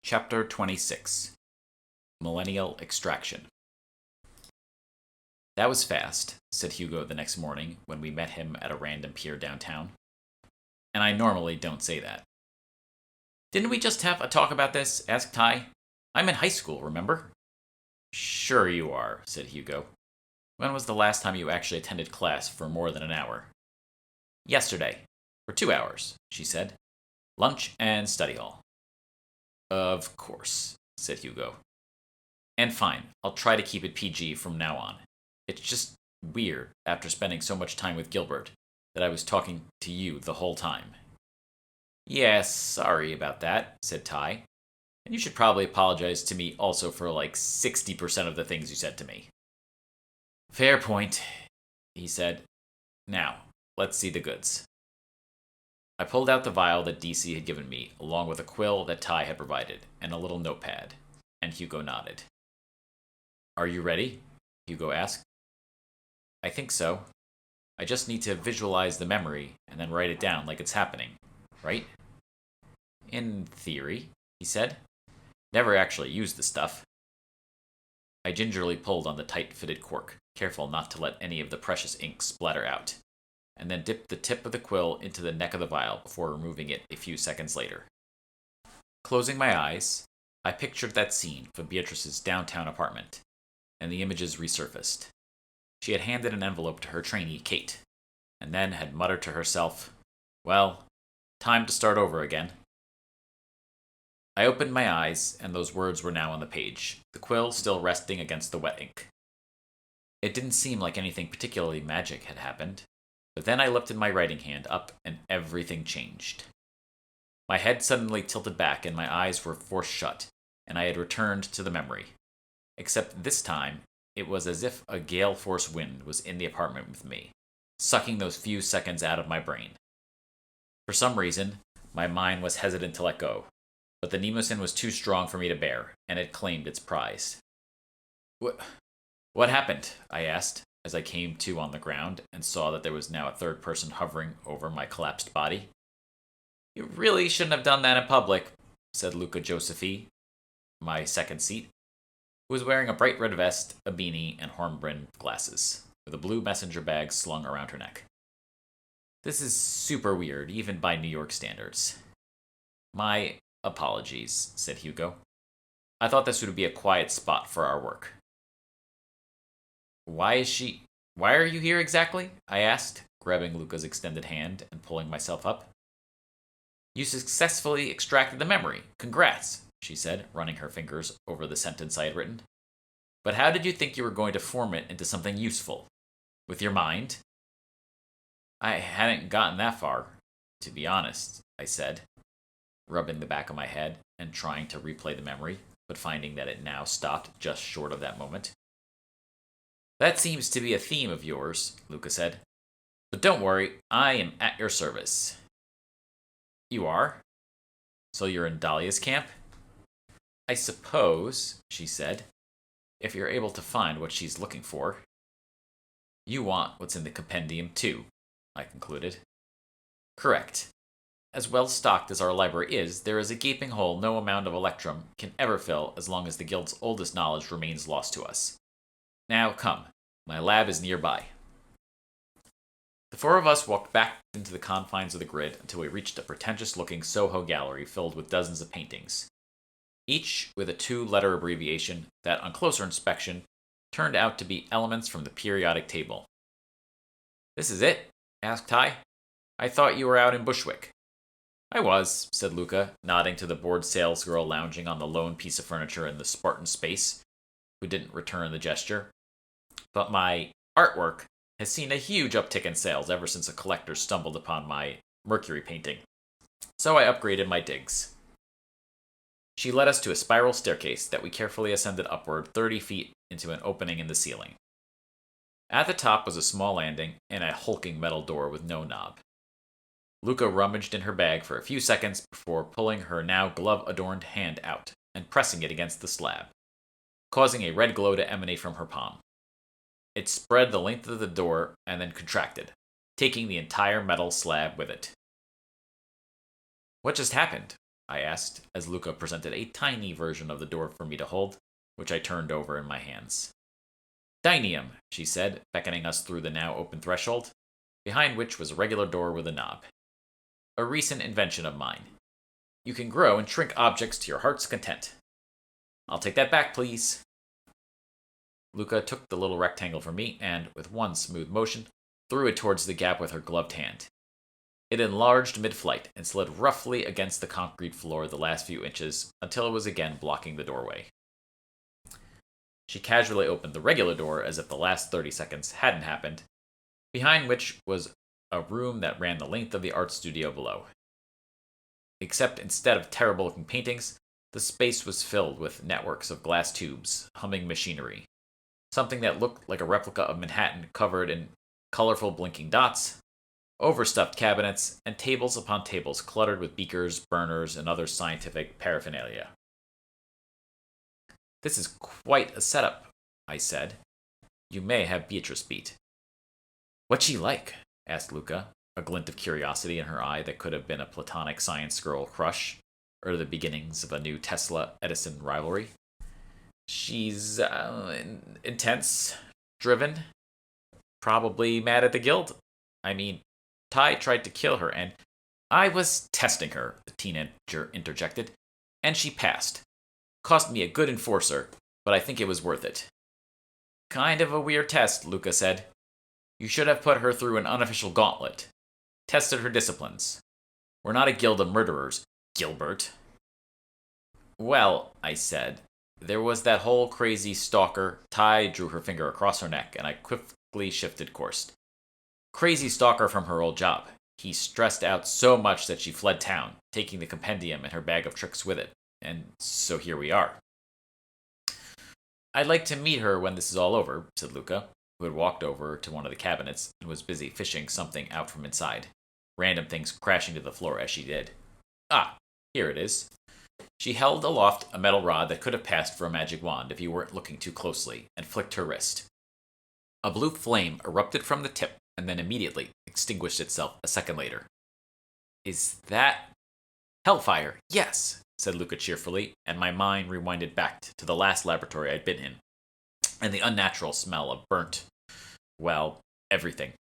Chapter 26 Millennial Extraction. That was fast, said Hugo the next morning when we met him at a random pier downtown. And I normally don't say that. Didn't we just have a talk about this? Asked Ty. I'm in high school, remember? Sure you are, said Hugo. When was the last time you actually attended class for more than an hour? Yesterday. For 2 hours, she said. Lunch and study hall. Of course, said Hugo. And fine, I'll try to keep it PG from now on. It's just weird, after spending so much time with Gilbert, that I was talking to you the whole time. Yes, sorry about that, said Ty. And you should probably apologize to me also for like 60% of the things you said to me. Fair point, he said. Now, let's see the goods. I pulled out the vial that DC had given me, along with a quill that Ty had provided, and a little notepad, and Hugo nodded. Are you ready? Hugo asked. I think so. I just need to visualize the memory, and then write it down like it's happening, right? In theory, he said. Never actually used the stuff. I gingerly pulled on the tight-fitted cork, careful not to let any of the precious ink splatter out, and then dipped the tip of the quill into the neck of the vial before removing it a few seconds later. Closing my eyes, I pictured that scene from Beatrice's downtown apartment, and the images resurfaced. She had handed an envelope to her trainee, Kate, and then had muttered to herself, well, time to start over again. I opened my eyes, and those words were now on the page, the quill still resting against the wet ink. It didn't seem like anything particularly magic had happened, but then I lifted my writing hand up, and everything changed. My head suddenly tilted back, and my eyes were forced shut, and I had returned to the memory. Except this time, it was as if a gale-force wind was in the apartment with me, sucking those few seconds out of my brain. For some reason, my mind was hesitant to let go, but the Nemosin was too strong for me to bear, and it claimed its prize. What happened? I asked, as I came to on the ground and saw that there was now a third person hovering over my collapsed body. You really shouldn't have done that in public, said Luca Josephi, my second seat, who was wearing a bright red vest, a beanie, and horn-brimmed glasses, with a blue messenger bag slung around her neck. This is super weird, even by New York standards. My apologies, said Hugo. I thought this would be a quiet spot for our work. Why are you here exactly? I asked, grabbing Luca's extended hand and pulling myself up. You successfully extracted the memory. Congrats, she said, running her fingers over the sentence I had written. But how did you think you were going to form it into something useful? With your mind? I hadn't gotten that far, to be honest, I said, rubbing the back of my head and trying to replay the memory, but finding that it now stopped just short of that moment. That seems to be a theme of yours, Luca said. But don't worry, I am at your service. You are? So you're in Dahlia's camp? I suppose, she said, if you're able to find what she's looking for. You want what's in the compendium, too, I concluded. Correct. As well stocked as our library is, there is a gaping hole no amount of electrum can ever fill as long as the Guild's oldest knowledge remains lost to us. Now, come. My lab is nearby. The four of us walked back into the confines of the grid until we reached a pretentious-looking Soho gallery filled with dozens of paintings, each with a two-letter abbreviation that, on closer inspection, turned out to be elements from the periodic table. This is it? Asked Ty. I thought you were out in Bushwick. I was, said Luca, nodding to the bored salesgirl lounging on the lone piece of furniture in the Spartan space, who didn't return the gesture. But my artwork has seen a huge uptick in sales ever since a collector stumbled upon my Mercury painting, so I upgraded my digs. She led us to a spiral staircase that we carefully ascended upward 30 feet into an opening in the ceiling. At the top was a small landing and a hulking metal door with no knob. Luca rummaged in her bag for a few seconds before pulling her now glove-adorned hand out and pressing it against the slab, causing a red glow to emanate from her palm. It spread the length of the door and then contracted, taking the entire metal slab with it. What just happened? I asked, as Luca presented a tiny version of the door for me to hold, which I turned over in my hands. Dinium, she said, beckoning us through the now open threshold, behind which was a regular door with a knob. A recent invention of mine. You can grow and shrink objects to your heart's content. I'll take that back, please. Luca took the little rectangle from me and, with one smooth motion, threw it towards the gap with her gloved hand. It enlarged mid-flight and slid roughly against the concrete floor the last few inches until it was again blocking the doorway. She casually opened the regular door as if the last 30 seconds hadn't happened, behind which was a room that ran the length of the art studio below. Except instead of terrible-looking paintings, the space was filled with networks of glass tubes, humming machinery. Something that looked like a replica of Manhattan covered in colorful blinking dots, overstuffed cabinets, and tables upon tables cluttered with beakers, burners, and other scientific paraphernalia. This is quite a setup, I said. You may have Beatrice beat. What's she like? Asked Luca, a glint of curiosity in her eye that could have been a platonic science girl crush, or the beginnings of a new Tesla-Edison rivalry. She's intense, driven, probably mad at the guild. I mean, Ty tried to kill her, and I was testing her, the teenager interjected, and she passed. Cost me a good enforcer, but I think it was worth it. Kind of a weird test, Luca said. You should have put her through an unofficial gauntlet. Tested her disciplines. We're not a guild of murderers, Gilbert. Well, I said, there was that whole crazy stalker. Ty drew her finger across her neck, and I quickly shifted course. Crazy stalker from her old job. He stressed out so much that she fled town, taking the compendium and her bag of tricks with it. And so here we are. I'd like to meet her when this is all over, said Luca, who had walked over to one of the cabinets and was busy fishing something out from inside, random things crashing to the floor as she did. Ah, here it is. She held aloft a metal rod that could have passed for a magic wand if you weren't looking too closely, and flicked her wrist. A blue flame erupted from the tip and then immediately extinguished itself a second later. Is that Hellfire? Yes, said Luca cheerfully, and my mind rewinded back to the last laboratory I'd been in, and the unnatural smell of burnt, well, everything.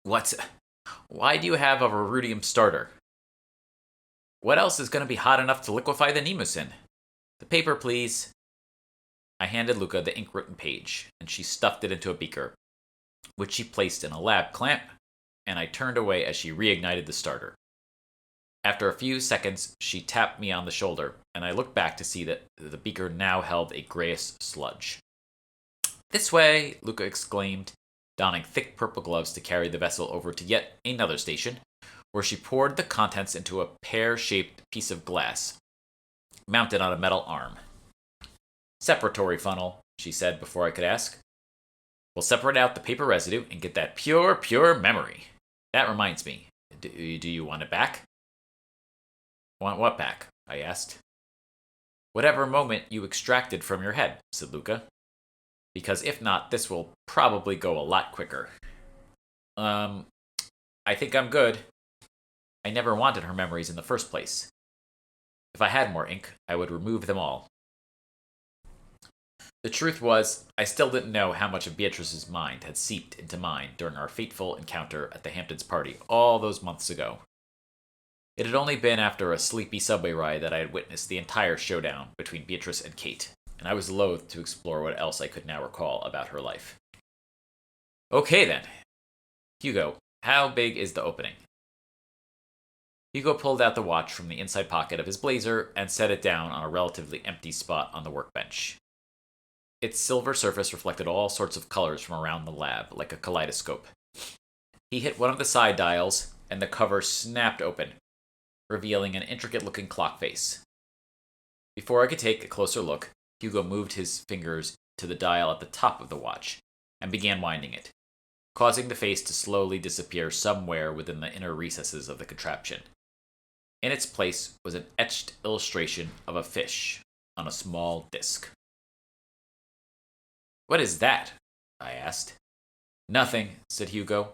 Why do you have a rudium starter? What else is going to be hot enough to liquefy the Nemusin? The paper, please. I handed Luca the ink-written page, and she stuffed it into a beaker, which she placed in a lab clamp, and I turned away as she reignited the starter. After a few seconds, she tapped me on the shoulder, and I looked back to see that the beaker now held a grayish sludge. This way, Luca exclaimed, donning thick purple gloves to carry the vessel over to yet another station, where she poured the contents into a pear-shaped piece of glass, mounted on a metal arm. Separatory funnel, she said before I could ask. We'll separate out the paper residue and get that pure memory. That reminds me, do you want it back? Want what back? I asked. Whatever moment you extracted from your head, said Luca. Because if not, this will probably go a lot quicker. I think I'm good. I never wanted her memories in the first place. If I had more ink, I would remove them all. The truth was, I still didn't know how much of Beatrice's mind had seeped into mine during our fateful encounter at the Hamptons party all those months ago. It had only been after a sleepy subway ride that I had witnessed the entire showdown between Beatrice and Kate, and I was loath to explore what else I could now recall about her life. Okay then. Hugo, how big is the opening? Hugo pulled out the watch from the inside pocket of his blazer and set it down on a relatively empty spot on the workbench. Its silver surface reflected all sorts of colors from around the lab, like a kaleidoscope. He hit one of the side dials, and the cover snapped open, revealing an intricate-looking clock face. Before I could take a closer look, Hugo moved his fingers to the dial at the top of the watch, and began winding it, causing the face to slowly disappear somewhere within the inner recesses of the contraption. In its place was an etched illustration of a fish on a small disc. What is that? I asked. Nothing, said Hugo,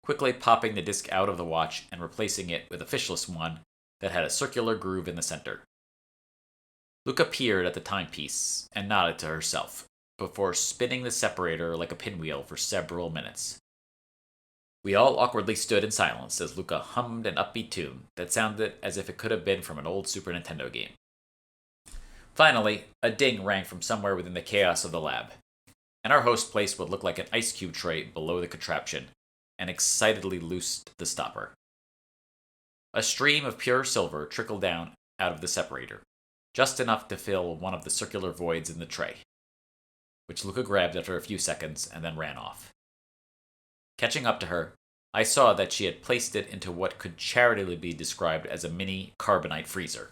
quickly popping the disc out of the watch and replacing it with a fishless one that had a circular groove in the center. Luca peered at the timepiece and nodded to herself, before spinning the separator like a pinwheel for several minutes. We all awkwardly stood in silence as Luca hummed an upbeat tune that sounded as if it could have been from an old Super Nintendo game. Finally, a ding rang from somewhere within the chaos of the lab, and our host placed what looked like an ice cube tray below the contraption and excitedly loosed the stopper. A stream of pure silver trickled down out of the separator, just enough to fill one of the circular voids in the tray, which Luca grabbed after a few seconds and then ran off. Catching up to her, I saw that she had placed it into what could charitably be described as a mini carbonite freezer.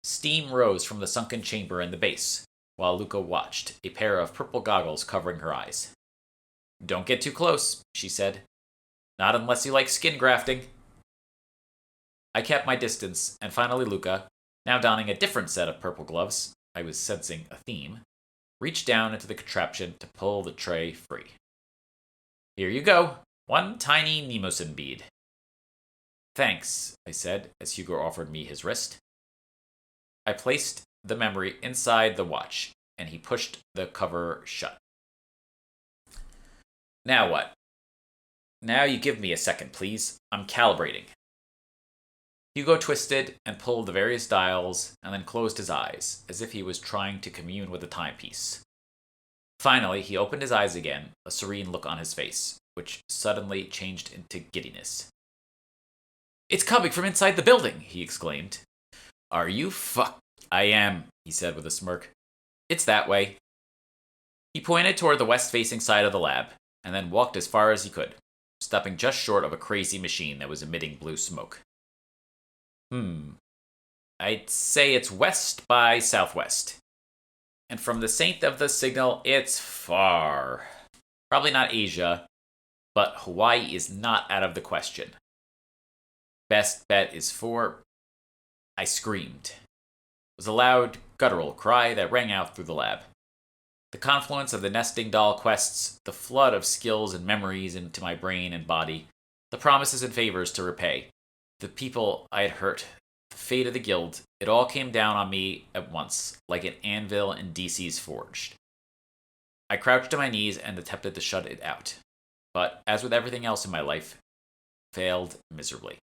Steam rose from the sunken chamber in the base, while Luca watched, a pair of purple goggles covering her eyes. "Don't get too close," she said. "Not unless you like skin grafting." I kept my distance, and finally Luca, now donning a different set of purple gloves, I was sensing a theme, reached down into the contraption to pull the tray free. "Here you go, one tiny Nemosin bead." "Thanks," I said, as Hugo offered me his wrist. I placed the memory inside the watch, and he pushed the cover shut. "Now what?" "Now you give me a second, please. I'm calibrating." Hugo twisted and pulled the various dials and then closed his eyes, as if he was trying to commune with the timepiece. Finally, he opened his eyes again, a serene look on his face, which suddenly changed into giddiness. "It's coming from inside the building!" he exclaimed. "Are you "I am," he said with a smirk. "It's that way." He pointed toward the west-facing side of the lab, and then walked as far as he could, stopping just short of a crazy machine that was emitting blue smoke. I'd say it's west by southwest. And from the saint of the signal, it's far. Probably not Asia, but Hawaii is not out of the question. Best bet is for... I screamed. It was a loud, guttural cry that rang out through the lab. The confluence of the nesting doll quests, the flood of skills and memories into my brain and body, the promises and favors to repay, the people I had hurt, the fate of the guild, it all came down on me at once, like an anvil in DC's Forged. I crouched to my knees and attempted to shut it out, but, as with everything else in my life, failed miserably.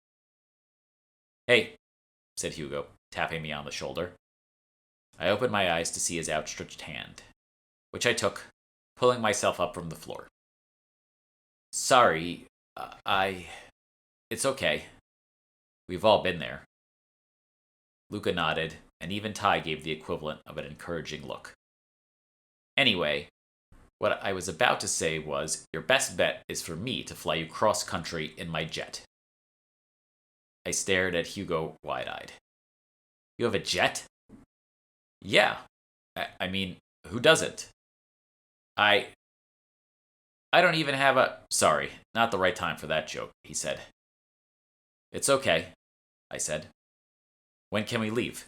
"Hey," said Hugo, tapping me on the shoulder. I opened my eyes to see his outstretched hand, which I took, pulling myself up from the floor. "Sorry, It's okay. We've all been there." Luca nodded, and even Ty gave the equivalent of an encouraging look. "Anyway, what I was about to say was, your best bet is for me to fly you cross-country in my jet." I stared at Hugo wide-eyed. "You have a jet?" "Yeah. I mean, who doesn't?" I don't even have a... Sorry, not the right time for that joke," he said. "It's okay," I said. "When can we leave?"